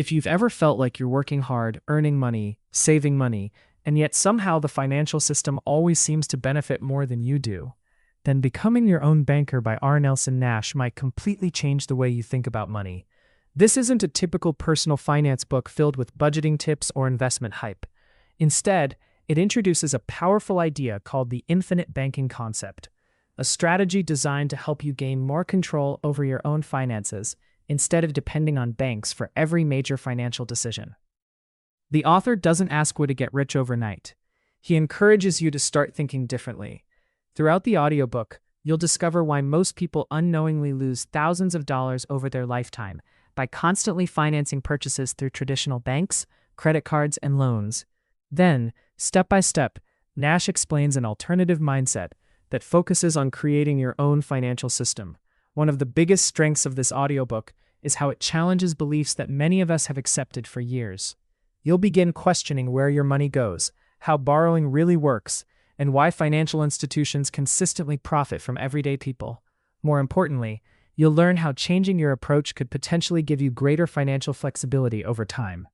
If you've ever felt like you're working hard, earning money, saving money, and yet somehow the financial system always seems to benefit more than you do, then Becoming Your Own Banker by R. Nelson Nash might completely change the way you think about money. This isn't a typical personal finance book filled with budgeting tips or investment hype. Instead, it introduces a powerful idea called the infinite banking concept, a strategy designed to help you gain more control over your own finances instead of depending on banks for every major financial decision. The author doesn't ask you to get rich overnight. He encourages you to start thinking differently. Throughout the audiobook, you'll discover why most people unknowingly lose thousands of dollars over their lifetime by constantly financing purchases through traditional banks, credit cards, and loans. Then, step by step, Nash explains an alternative mindset that focuses on creating your own financial system. One of the biggest strengths of this audiobook is how it challenges beliefs that many of us have accepted for years. You'll begin questioning where your money goes, how borrowing really works, and why financial institutions consistently profit from everyday people. More importantly, you'll learn how changing your approach could potentially give you greater financial flexibility over time.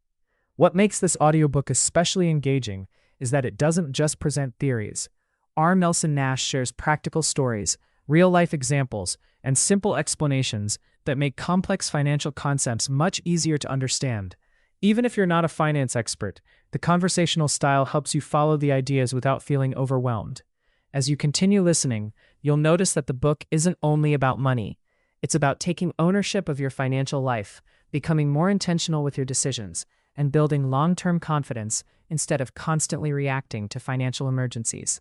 What makes this audiobook especially engaging is that it doesn't just present theories. R. Nelson Nash shares practical stories, real-life examples, and simple explanations that make complex financial concepts much easier to understand. Even if you're not a finance expert, the conversational style helps you follow the ideas without feeling overwhelmed. As you continue listening, you'll notice that the book isn't only about money. It's about taking ownership of your financial life, becoming more intentional with your decisions, and building long-term confidence instead of constantly reacting to financial emergencies.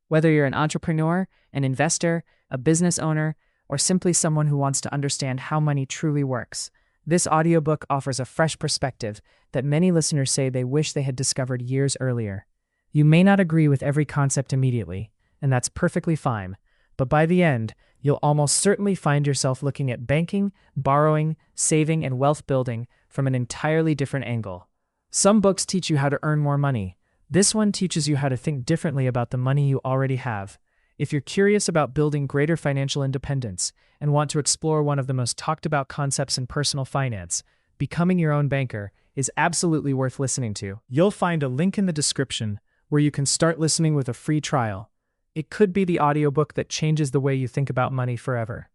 Whether you're an entrepreneur, an investor, a business owner, or simply someone who wants to understand how money truly works, this audiobook offers a fresh perspective that many listeners say they wish they had discovered years earlier. You may not agree with every concept immediately, and that's perfectly fine, but by the end, you'll almost certainly find yourself looking at banking, borrowing, saving, and wealth building from an entirely different angle. Some books teach you how to earn more money. This one teaches you how to think differently about the money you already have. If you're curious about building greater financial independence and want to explore one of the most talked about concepts in personal finance, Becoming Your Own Banker is absolutely worth listening to. You'll find a link in the description where you can start listening with a free trial. It could be the audiobook that changes the way you think about money forever.